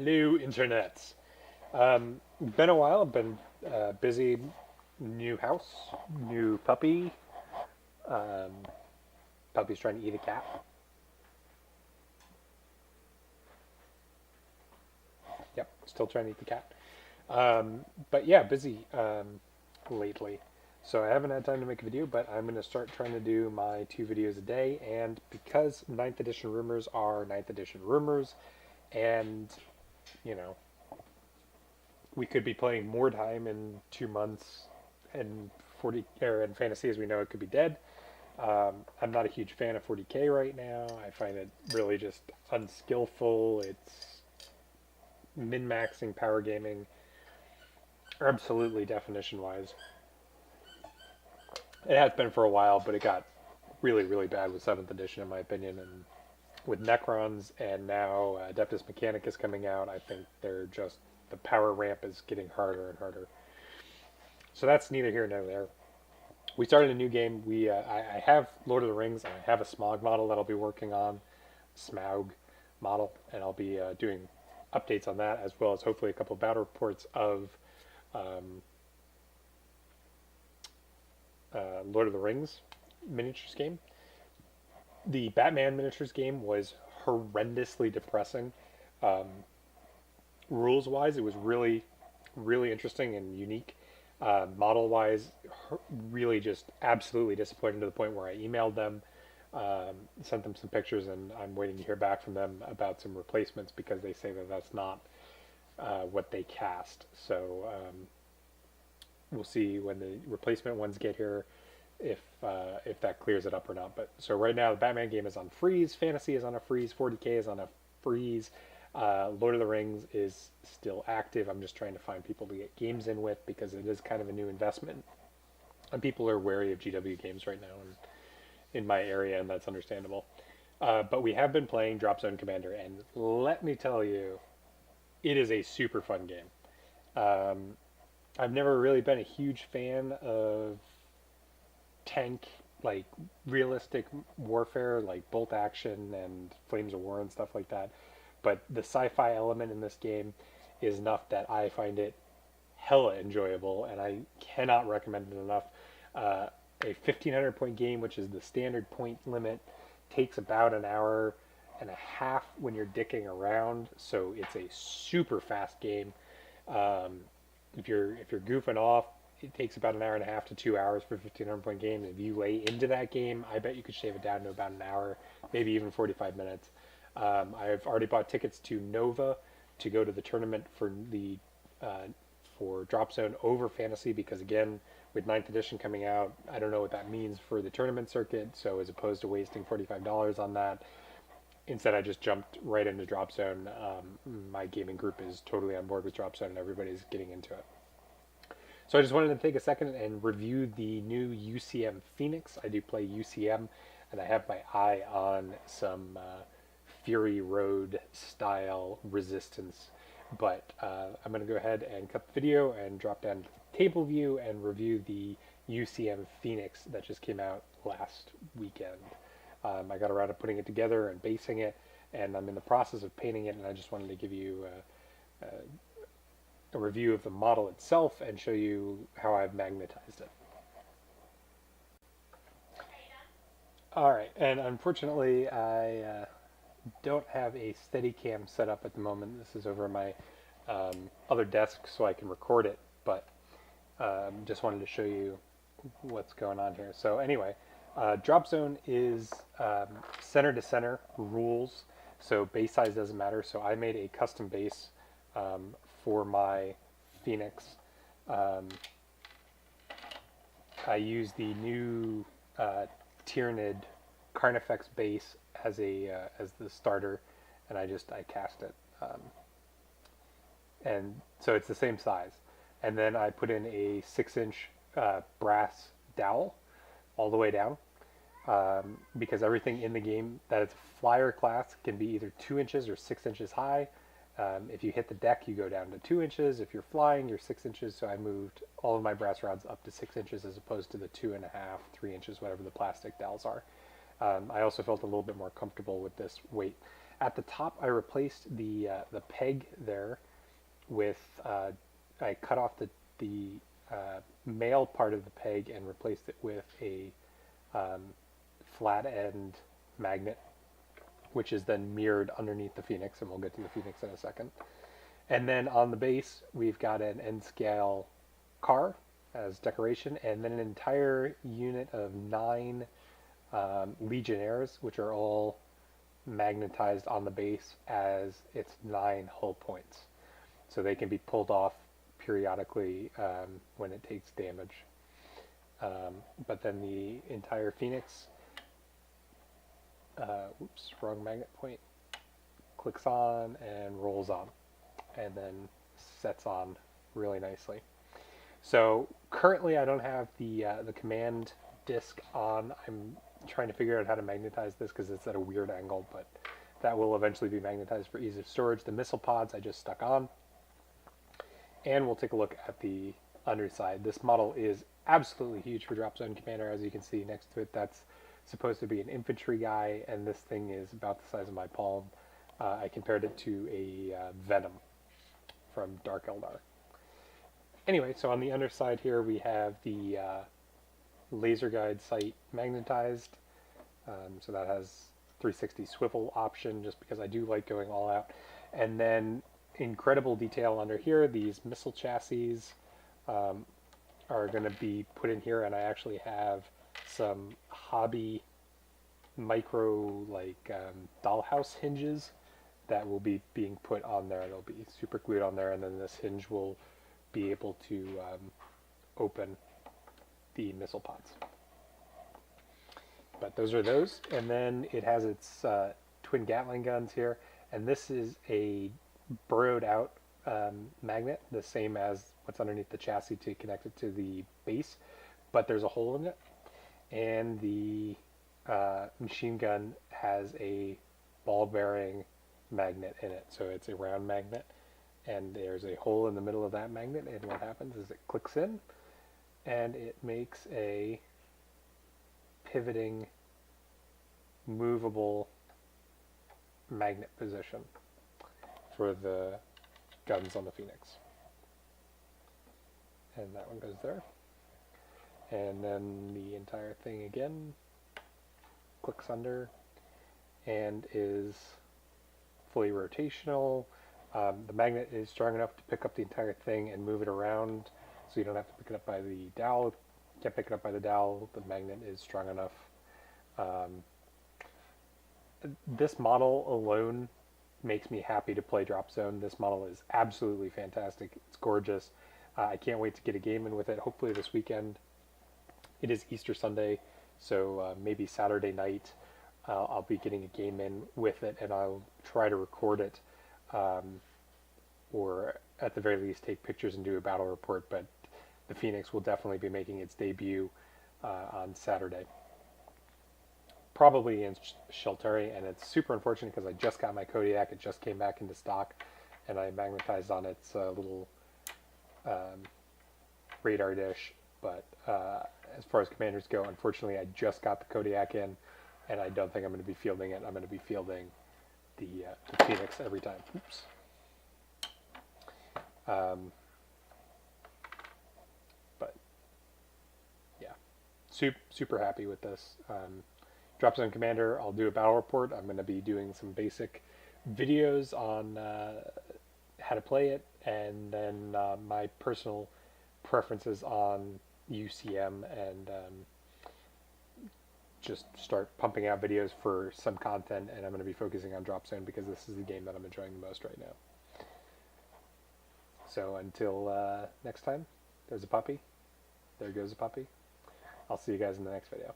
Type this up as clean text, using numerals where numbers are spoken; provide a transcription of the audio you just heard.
Hello, internets. Been a while. Been busy. New house, new puppy. Um, Puppy's trying to eat a cat. Yep, still trying to eat the cat. But yeah, busy lately. So I haven't had time to make a video, but I'm going to start trying to do my 2 videos a day. And because ninth edition rumors are ninth edition rumors, and you know, we could be playing more time in 2 months, and 40 or in fantasy as we know it could be dead. I'm not a huge fan of 40k right now. I find it really just unskillful. It's min-maxing power gaming, absolutely definition wise. It has been for a while, but it got really, really bad with 7th edition, in my opinion. And with Necrons and now Adeptus Mechanicus coming out, I think they're just the power ramp is getting harder and harder. So that's neither here nor there. We started a new game. I have Lord of the Rings, and I have a Smog model that I'll be working on, Smaug model, and I'll be doing updates on that, as well as hopefully a couple of battle reports of um, Lord of the Rings miniatures game. The Batman miniatures game was horrendously depressing. Um, Rules wise, it was really, really interesting and unique. Model wise, really just absolutely disappointed to the point where I emailed them, sent them some pictures, and I'm waiting to hear back from them about some replacements because they say that that's not what they cast. So we'll see when the replacement ones get here if that clears it up or not. But so right now the Batman game is on freeze, Fantasy is on a freeze, 40k is on a freeze. Lord of the Rings is still active. I'm just trying to find people to get games in with because it is kind of a new investment, and people are wary of GW games right now in my area, and that's understandable. But we have been playing Dropzone Commander, and let me tell you, it is a super fun game. Um, I've never really been a huge fan of tank, like realistic warfare, like bolt action and Flames of War and stuff like that. But the sci-fi element in this game is enough that I find it hella enjoyable, and I cannot recommend it enough. A 1500 point game, which is the standard point limit, takes about an hour and a half when you're dicking around, so it's a super fast game. Um, if you're goofing off, it takes about an hour and a half to 2 hours for a 1500 point game. If you lay into that game, I bet you could shave it down to about an hour, maybe even 45 minutes. I've already bought tickets to Nova to go to the tournament uh, for Drop Zone over Fantasy because again, with ninth edition coming out, I don't know what that means for the tournament circuit. So as opposed to wasting $45 on that, instead I just jumped right into Drop Zone. My gaming group is totally on board with Drop Zone and everybody's getting into it. So I just wanted to take a second and review the new UCM Phoenix. I do play UCM, and I have my eye on some Fury Road style resistance. But I'm going to go ahead and cut the video and drop down to the table view and review the UCM Phoenix that just came out last weekend. I got around to putting it together and basing it, and I'm in the process of painting it, and I just wanted to give you a review of the model itself and show you how I've magnetized it. Alright, and unfortunately I don't have a Steadicam set up at the moment. This is over my other desk so I can record it, but just wanted to show you what's going on here. So anyway, Drop Zone is center to center rules, so base size doesn't matter. So I made a custom base for my Phoenix. I use the new Tyranid Carnifex base as the starter, and I cast it, and so it's the same size. And then I put in a 6-inch brass dowel all the way down, because everything in the game that is a flyer class can be either 2 inches or 6 inches high. If you hit the deck, you go down to 2 inches. If you're flying, you're 6 inches. So I moved all of my brass rods up to 6 inches as opposed to the 2.5, 3 inches, whatever the plastic dowels are. I also felt a little bit more comfortable with this weight. At the top, I replaced the peg there with I cut off the male part of the peg and replaced it with a flat end magnet, which is then mirrored underneath the Phoenix, and we'll get to the Phoenix in a second. And then on the base, we've got an N scale car as decoration, and then an entire unit of 9 Legionnaires, which are all magnetized on the base as its 9 hull points. So they can be pulled off periodically when it takes damage. But then the entire Phoenix, oops, wrong magnet point, clicks on and rolls on, and then sets on really nicely. So currently I don't have the command disc on. I'm trying to figure out how to magnetize this because it's at a weird angle, but that will eventually be magnetized for ease of storage. The missile pods I just stuck on. And we'll take a look at the underside. This model is absolutely huge for Dropzone Commander. As you can see next to it, that's supposed to be an infantry guy, and this thing is about the size of my palm. I compared it to a Venom from Dark Eldar. Anyway, so on the underside here we have the laser guide sight magnetized. So that has 360 swivel option, just because I do like going all out. And then incredible detail under here. These missile chassis are going to be put in here, and I actually have some hobby micro dollhouse hinges that will be being put on there. They'll be super glued on there, and then this hinge will be able to open the missile pods. But those are those, and then it has its twin Gatling guns here, and this is a burrowed out magnet, the same as what's underneath the chassis to connect it to the base, but there's a hole in it, and the machine gun has a ball bearing magnet in it, so it's a round magnet, and there's a hole in the middle of that magnet, and what happens is it clicks in and it makes a pivoting movable magnet position for the guns on the Phoenix. And that one goes there. And then the entire thing again clicks under and is fully rotational. The magnet is strong enough to pick up the entire thing and move it around, so you don't have to pick it up by the dowel. You can't pick it up by the dowel. The magnet is strong enough. This model alone makes me happy to play Dropzone. This model is absolutely fantastic. It's gorgeous. I can't wait to get a game in with it, hopefully this weekend. It is Easter Sunday, so maybe Saturday night I'll be getting a game in with it, and I'll try to record it, or at the very least take pictures and do a battle report, but the Phoenix will definitely be making its debut on Saturday. Probably in Shelteri, and it's super unfortunate because I just got my Kodiak. It just came back into stock, and I magnetized on its little radar dish. But as far as commanders go, unfortunately, I just got the Kodiak in, and I don't think I'm going to be fielding it. I'm going to be fielding the Phoenix every time. Oops. But yeah, super happy with this. Dropzone Commander, I'll do a battle report. I'm going to be doing some basic videos on how to play it, and then my personal preferences on UCM, and just start pumping out videos for some content, and I'm going to be focusing on Dropzone because this is the game that I'm enjoying the most right now. So until next time, there's a puppy. There goes a puppy. I'll see you guys in the next video.